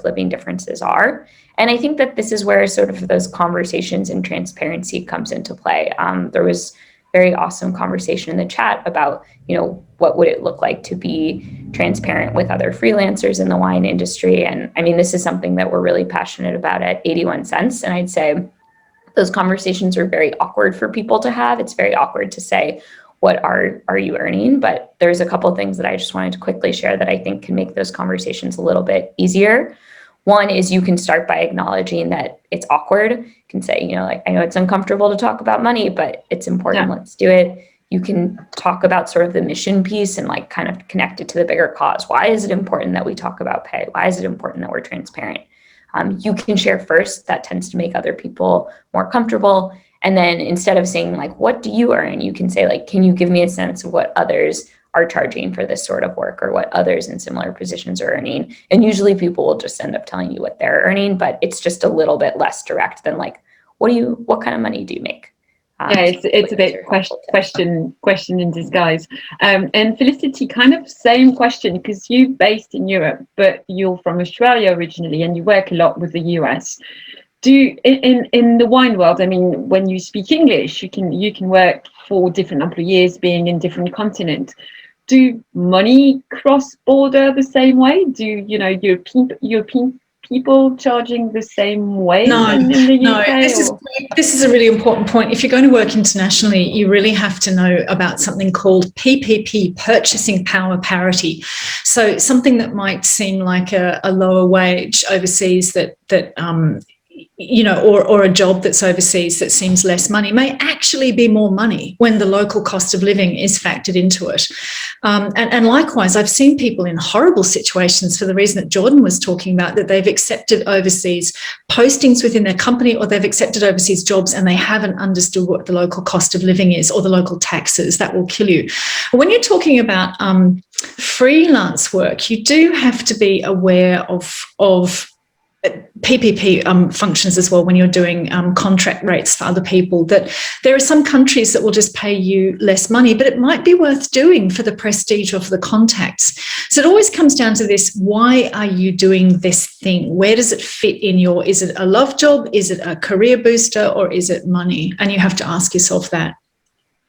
living differences are. And I think that this is where sort of those conversations and transparency comes into play. There was very awesome conversation in the chat about, you know, what would it look like to be transparent with other freelancers in the wine industry. And I mean, this is something that we're really passionate about at 81 Cents. And I'd say those conversations are very awkward for people to have. It's very awkward to say, what are you earning? But there's a couple of things that I just wanted to quickly share that I think can make those conversations a little bit easier. One is you can start by acknowledging that it's awkward. You can say, you know, like, I know it's uncomfortable to talk about money, but it's important. Yeah. Let's do it. You can talk about sort of the mission piece and like kind of connect it to the bigger cause. Why is it important that we talk about pay? Why is it important that we're transparent? You can share first. That tends to make other people more comfortable. And then instead of saying like, what do you earn? You can say like, can you give me a sense of what others are charging for this sort of work, or what others in similar positions are earning? And usually people will just end up telling you what they're earning, but it's just a little bit less direct than like, what kind of money do you make? Yeah, it's a bit question in disguise. And Felicity, kind of same question, because you're based in Europe, but you're from Australia originally, and you work a lot with the US. In the wine world, I mean, when you speak English, you can work for different employers being in different continents. Do money cross border the same way? Do you know European people charging the same way in the UK? No, this is a really important point. If you're going to work internationally, you really have to know about something called PPP, purchasing power parity. So something that might seem like a lower wage overseas that you know, or a job that's overseas that seems less money may actually be more money when the local cost of living is factored into it. And likewise, I've seen people in horrible situations for the reason that Jordan was talking about, that they've accepted overseas postings within their company, or they've accepted overseas jobs and they haven't understood what the local cost of living is, or the local taxes. That will kill you. When you're talking about freelance work, you do have to be aware of PPP functions as well when you're doing contract rates for other people, that there are some countries that will just pay you less money, but it might be worth doing for the prestige or for the contacts. So it always comes down to this: why are you doing this thing? Where does it fit in your, is it a love job? Is it a career booster? Or is it money? And you have to ask yourself that.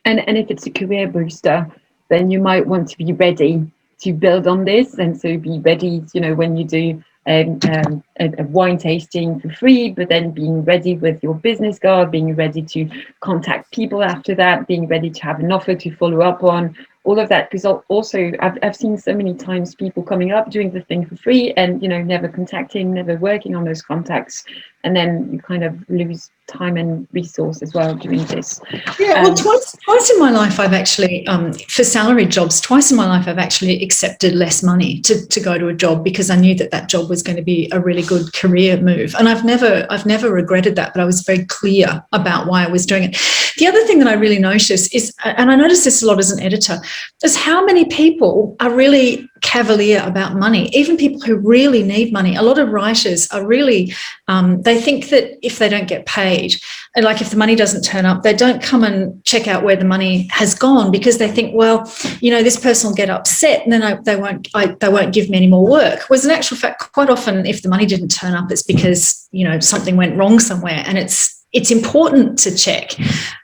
And if it's a career booster, then you might want to be ready to build on this. And so be ready, you know, when you do a wine tasting for free, but then being ready with your business card, being ready to contact people after that, being ready to have an offer to follow up on, all of that. Because also I've seen so many times people coming up doing the thing for free and, you know, never contacting, never working on those contacts, and then you kind of lose time and resource as well doing this. Yeah, well, twice in my life I've actually, for salaried jobs, twice in my life I've actually accepted less money to go to a job because I knew that job was going to be a really good career move. And I've never regretted that, but I was very clear about why I was doing it. The other thing that I really notice is, and I notice this a lot as an editor, is how many people are really cavalier about money, even people who really need money. A lot of writers are really, they think that if they don't get paid, and like if the money doesn't turn up, they don't come and check out where the money has gone, because they think, well, you know, this person will get upset and then they won't give me any more work. Whereas in actual fact, quite often if the money didn't turn up, it's because, you know, something went wrong somewhere, and it's it's important to check.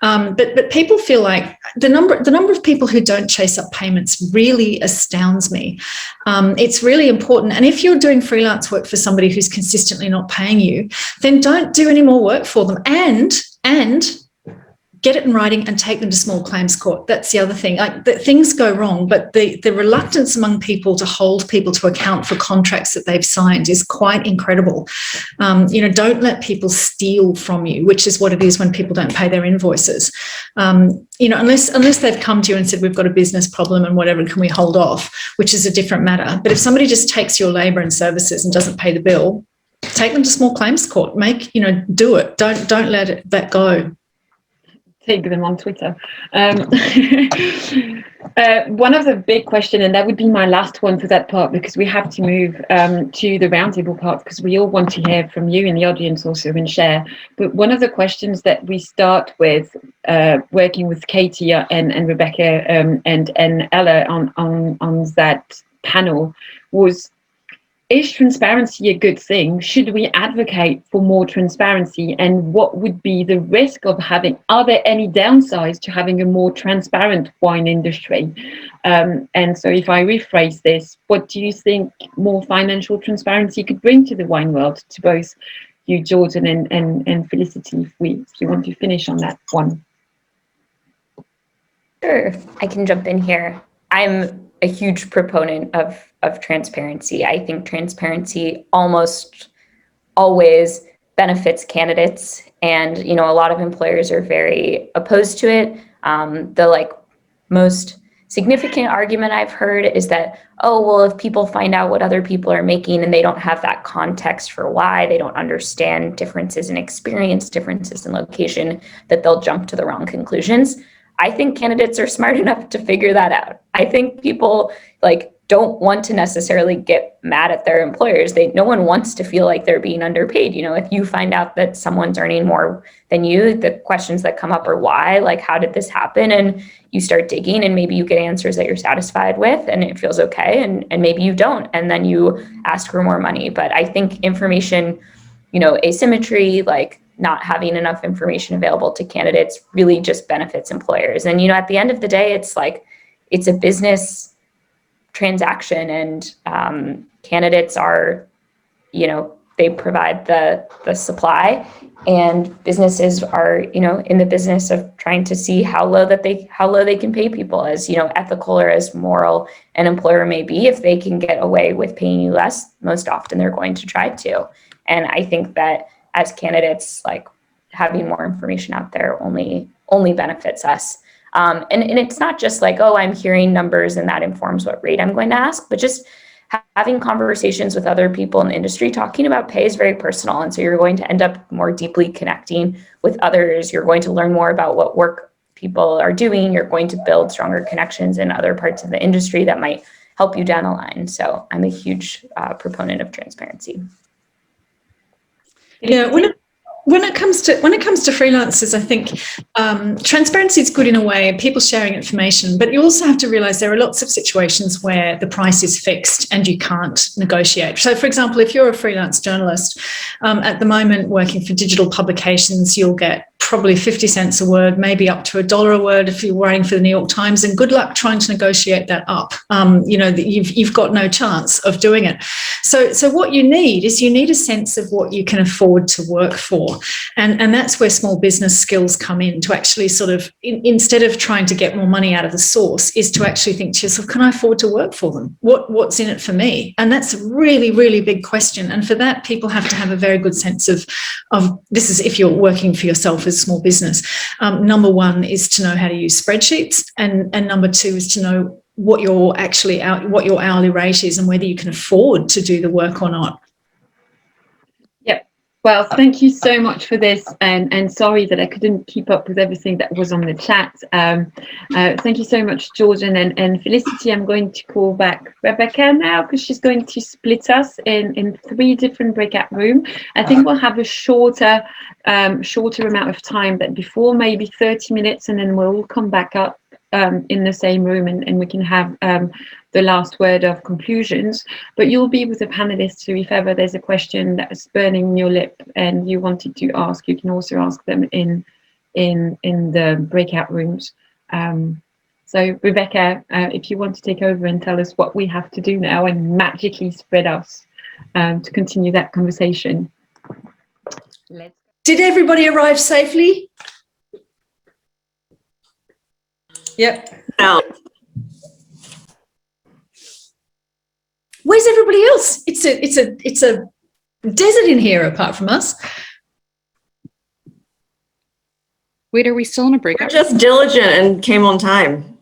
But people feel like the number of people who don't chase up payments really astounds me. It's really important. And if you're doing freelance work for somebody who's consistently not paying you, then don't do any more work for them. And get it in writing and take them to small claims court. That's the other thing. Things go wrong, but the reluctance among people to hold people to account for contracts that they've signed is quite incredible. Don't let people steal from you, which is what it is when people don't pay their invoices. Unless they've come to you and said, we've got a business problem and whatever, can we hold off, which is a different matter. But if somebody just takes your labour and services and doesn't pay the bill, take them to small claims court. Do it. Don't let that go. Take them on Twitter. One of the big questions, and that would be my last one for that part, because we have to move to the roundtable part, because we all want to hear from you in the audience also and share. But one of the questions that we start with, working with Katie and Rebecca and Ella on that panel, was, is transparency a good thing? Should we advocate for more transparency? And what would be the risk of having, are there any downsides to having a more transparent wine industry? And so if I rephrase this, what do you think more financial transparency could bring to the wine world, to both you, Jordan, and Felicity, if you want to finish on that one? Sure, I can jump in here. I'm a huge proponent of transparency. I think transparency almost always benefits candidates, and a lot of employers are very opposed to it. The most significant argument I've heard is that, oh, well, if people find out what other people are making and they don't have that context for why, they don't understand differences in experience, differences in location, that they'll jump to the wrong conclusions. I think candidates are smart enough to figure that out. I think people don't want to necessarily get mad at their employers. No one wants to feel like they're being underpaid. If you find out that someone's earning more than you, the questions that come up are why, how did this happen? And you start digging, and maybe you get answers that you're satisfied with and it feels okay. And maybe you don't, and then you ask for more money. But I think information, asymmetry, not having enough information available to candidates really just benefits employers. And, at the end of the day, it's a business transaction, and candidates are, they provide the supply, and businesses are, in the business of trying to see how low they can pay people, as, ethical or as moral an employer may be. If they can get away with paying you less, most often they're going to try to. And I think that as candidates, having more information out there only benefits us. And it's not just oh, I'm hearing numbers and that informs what rate I'm going to ask, but just having conversations with other people in the industry. Talking about pay is very personal. And so you're going to end up more deeply connecting with others. You're going to learn more about what work people are doing. You're going to build stronger connections in other parts of the industry that might help you down the line. So I'm a huge proponent of transparency. Yeah, when it comes to freelancers, I think transparency is good in a way, people sharing information, but you also have to realize there are lots of situations where the price is fixed and you can't negotiate. So, for example, if you're a freelance journalist, at the moment working for digital publications, you'll get probably 50 cents a word, maybe up to $1 a word if you're writing for the New York Times, and good luck trying to negotiate that up. You've got no chance of doing it. So what you need is a sense of what you can afford to work for. And that's where small business skills come in, to actually sort of, instead of trying to get more money out of the source, is to actually think to yourself, can I afford to work for them? What's in it for me? And that's a really, really big question. And for that, people have to have a very good sense of this is if you're working for yourself as a small business. Number one is to know how to use spreadsheets. And number two is to know what your hourly rate is and whether you can afford to do the work or not. Well, thank you so much for this, and sorry that I couldn't keep up with everything that was on the chat. Thank you so much, Jordan and Felicity. I'm going to call back Rebecca now, because she's going to split us in 3 different breakout rooms. I think we'll have a shorter amount of time than before, maybe 30 minutes, and then we'll all come back up in the same room, and we can have the last word of conclusions. But you'll be with the panelists, so if ever there's a question that's burning your lip and you wanted to ask, you can also ask them in the breakout rooms. So Rebecca, if you want to take over and tell us what we have to do now and magically spread us to continue that conversation. Did everybody arrive safely? Yep. No. Where's everybody else? It's a desert in here apart from us. Wait, are we still in a breakout? We're just diligent and came on time.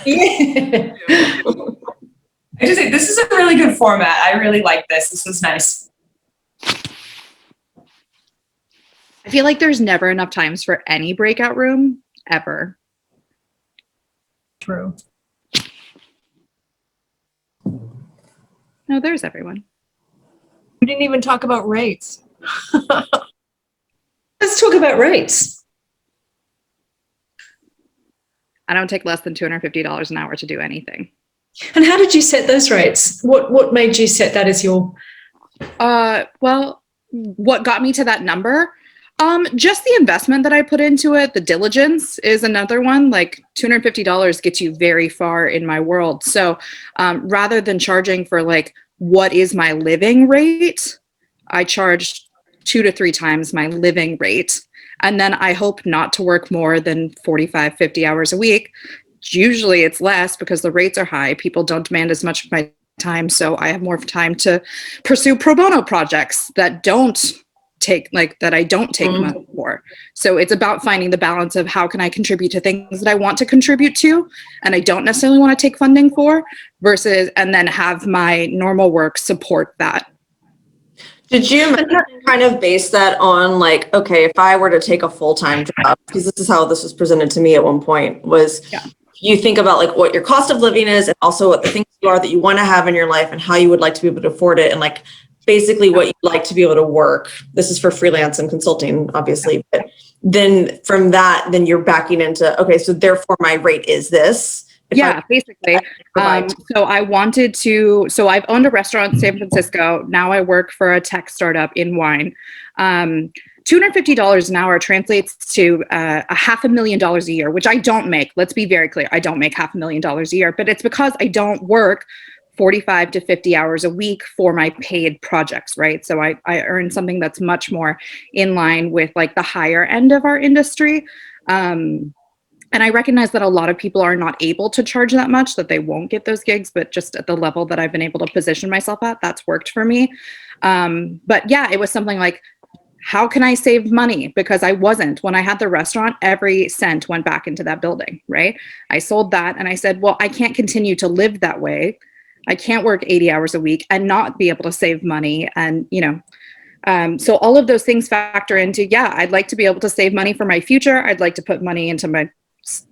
Yeah. I just say this is a really good format. I really like this. This is nice. I feel like there's never enough times for any breakout room ever. True. No, there's everyone. We didn't even talk about rates. Let's talk about rates. I don't take less than $250 an hour to do anything. And how did you set those rates? What made you set that as your? Well, what got me to that number? Just the investment that I put into it, the diligence is another one. Like $250 gets you very far in my world. So rather than charging for like, what is my living rate? I charged 2 to 3 times my living rate. And then I hope not to work more than 45, 50 hours a week. Usually it's less because the rates are high. People don't demand as much of my time. So I have more time to pursue pro bono projects that don't take that I don't take money for. So it's about finding the balance of how can I contribute to things that I want to contribute to and I don't necessarily want to take funding for versus, and then have my normal work support that. Did you kind of base that on like, okay, if I were to take a full-time job, because this is how this was presented to me at one point, was you think about like what your cost of living is and also what the things you are that you want to have in your life and how you would like to be able to afford it and like basically what you'd like to be able to work. This is for freelance and consulting, obviously. But then from that, then you're backing into, okay, so therefore my rate is this. Yeah, basically. So I've owned a restaurant in San Francisco. Now I work for a tech startup in wine. $250 an hour translates to $500,000 a year, which I don't make. Let's be very clear. I don't make $500,000 a year, but it's because I don't work 45 to 50 hours a week for my paid projects, right? So I earn something that's much more in line with like the higher end of our industry. And I recognize that a lot of people are not able to charge that much, that they won't get those gigs, but just at the level that I've been able to position myself at, that's worked for me. But yeah, it was something like, how can I save money? Because I wasn't. When I had the restaurant, every cent went back into that building, right? I sold that and I said, well, I can't continue to live that way. I can't work 80 hours a week and not be able to save money. And, so all of those things factor into, yeah, I'd like to be able to save money for my future. I'd like to put money into my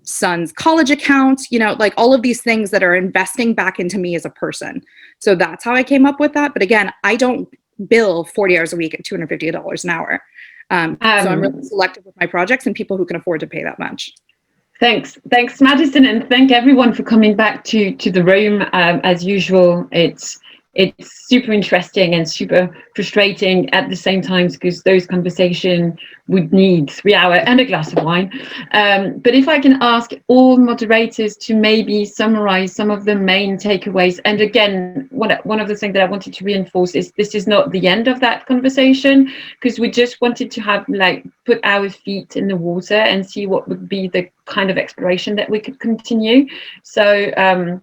son's college account, like all of these things that are investing back into me as a person. So that's how I came up with that. But again, I don't bill 40 hours a week at $250 an hour. So I'm really selective with my projects and people who can afford to pay that much. Thanks, Madison, and thank everyone for coming back to the room. As usual, it's super interesting and super frustrating at the same time because those conversations would need 3 hours and a glass of wine. But if I can ask all moderators to maybe summarize some of the main takeaways. And again, one of the things that I wanted to reinforce is this is not the end of that conversation because we just wanted to have put our feet in the water and see what would be the kind of exploration that we could continue. So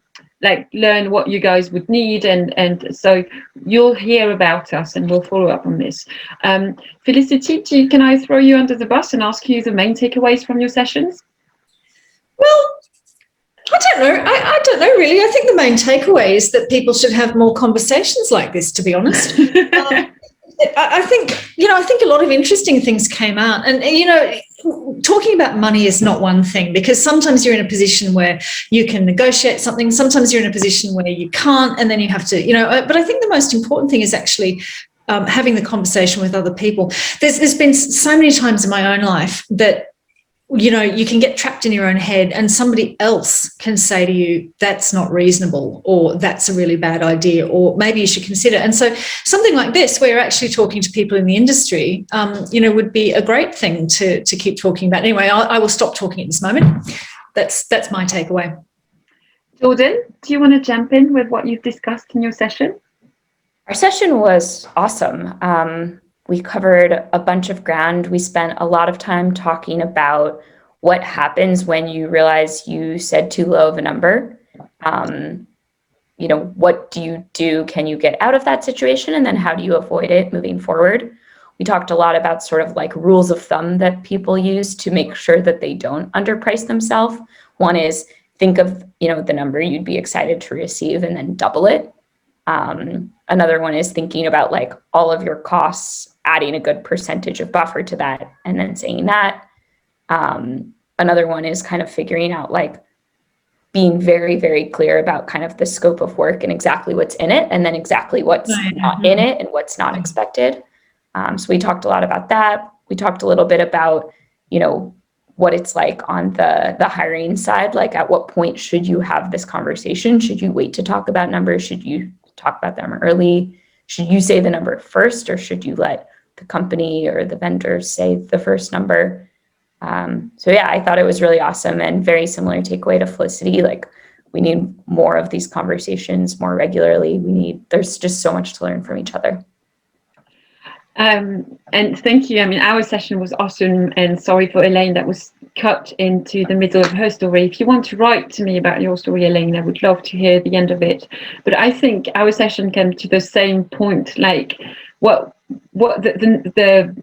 learn what you guys would need and so you'll hear about us and we'll follow up on this. Felicity, can I throw you under the bus and ask you the main takeaways from your sessions? Well, I don't know. I don't know really. I think the main takeaway is that people should have more conversations like this, to be honest. I think a lot of interesting things came out and talking about money is not one thing because sometimes you're in a position where you can negotiate something, sometimes you're in a position where you can't and then you have to, but I think the most important thing is actually having the conversation with other people. There's been so many times in my own life that you can get trapped in your own head, and somebody else can say to you, that's not reasonable, or that's a really bad idea, or maybe you should consider. And so something like this, where you're actually talking to people in the industry, would be a great thing to keep talking about. Anyway, I will stop talking at this moment. That's my takeaway. Jordan, do you want to jump in with what you've discussed in your session? Our session was awesome. We covered a bunch of ground. We spent a lot of time talking about what happens when you realize you said too low of a number. What do you do? Can you get out of that situation? And then how do you avoid it moving forward? We talked a lot about sort of like rules of thumb that people use to make sure that they don't underprice themselves. One is think of, the number you'd be excited to receive and then double it. Another one is thinking about like all of your costs, adding a good percentage of buffer to that, and then saying that. Another one is kind of figuring out like being very, very clear about kind of the scope of work and exactly what's in it, and then exactly what's not in it and what's not expected. So we talked a lot about that. We talked a little bit about, what it's like on the hiring side. Like at what point should you have this conversation? Should you wait to talk about numbers? Should you talk about them early? Should you say the number first, or should you let the company or the vendors say the first number? So yeah, I thought it was really awesome, and very similar takeaway to Felicity. Like we need more of these conversations more regularly. There's just so much to learn from each other. And thank you. I mean, our session was awesome, and sorry for Elaine that was cut into the middle of her story. If you want to write to me about your story, Elaine, I would love to hear the end of it. But I think our session came to the same point, like what the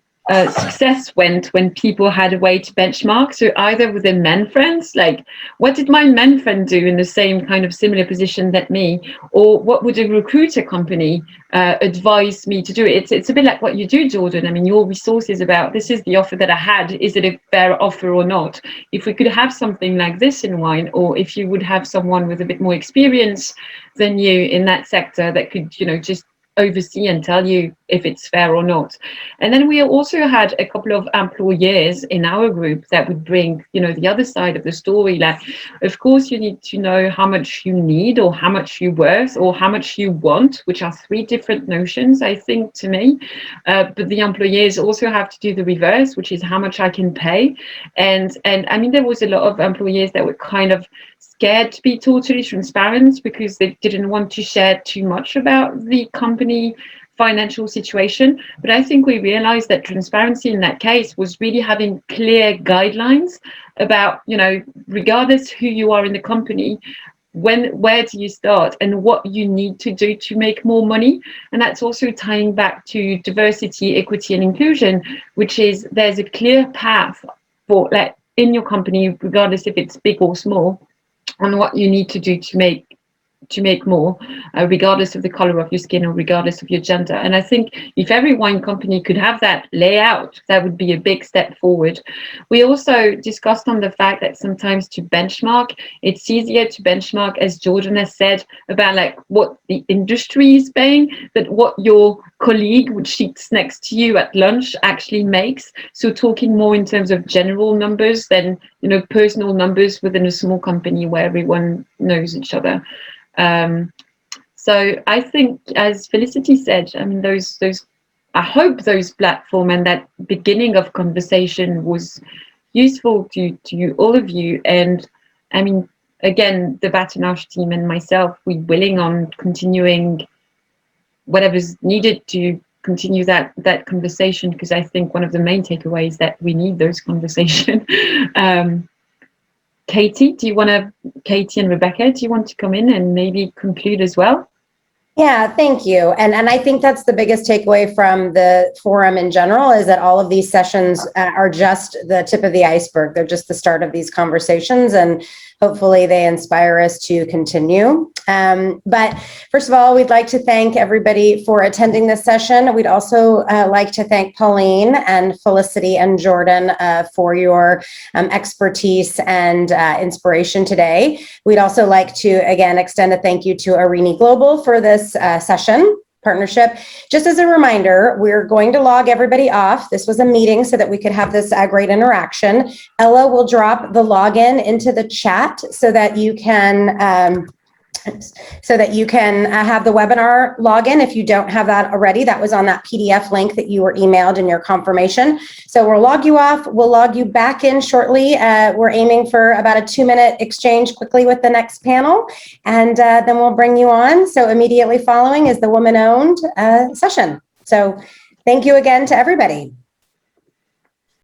success went when people had a way to benchmark. So either with their men friends, like what did my men friend do in the same kind of similar position that me, or what would a recruiter company advise me to do? It's a bit like what you do, Jordan. I mean, your resources about this is the offer that I had, is it a fair offer or not? If we could have something like this in wine, or if you would have someone with a bit more experience than you in that sector that could, just oversee and tell you if it's fair or not. And then we also had a couple of employers in our group that would bring, the other side of the story. Like, of course, you need to know how much you need, or how much you're worth, or how much you want, which are three different notions, I think, to me. But the employers also have to do the reverse, which is how much I can pay. And I mean, there was a lot of employers that were kind of scared to be totally transparent because they didn't want to share too much about the company financial situation. But I think we realized that transparency in that case was really having clear guidelines about, regardless who you are in the company, where do you start and what you need to do to make more money. And that's also tying back to diversity, equity, and inclusion, which is there's a clear path for, like, in your company, regardless if it's big or small, on what you need to do to make more, regardless of the color of your skin or regardless of your gender. And I think if every wine company could have that layout, that would be a big step forward. We also discussed on the fact that sometimes to benchmark, it's easier to benchmark, as Jordan has said, about like what the industry is paying, but what your colleague which sits next to you at lunch actually makes. So talking more in terms of general numbers than personal numbers within a small company where everyone knows each other. So I think, as Felicity said, I mean, those I hope those platform and that beginning of conversation was useful to all of you. And I mean, again, the Bâtonnage team and myself, we're willing on continuing whatever's needed to continue that conversation, because I think one of the main takeaways that we need those conversations. Katie and Rebecca, do you want to come in and maybe conclude as well? Yeah, thank you. And I think that's the biggest takeaway from the forum in general, is that all of these sessions are just the tip of the iceberg. They're just the start of these conversations, and hopefully they inspire us to continue. But first of all, we'd like to thank everybody for attending this session. We'd also like to thank Pauline and Felicity and Jordan for your expertise and inspiration today. We'd also like to, again, extend a thank you to ARENI Global for this session. partnership. Just as a reminder, we're going to log everybody off. This was a meeting so that we could have this great interaction. Ella will drop the login into the chat so that you can have the webinar login. If you don't have that already, that was on that PDF link that you were emailed in your confirmation. So we'll log you off. We'll log you back in shortly. We're aiming for about a 2-minute exchange quickly with the next panel, and then we'll bring you on. So immediately following is the woman-owned session. So thank you again to everybody.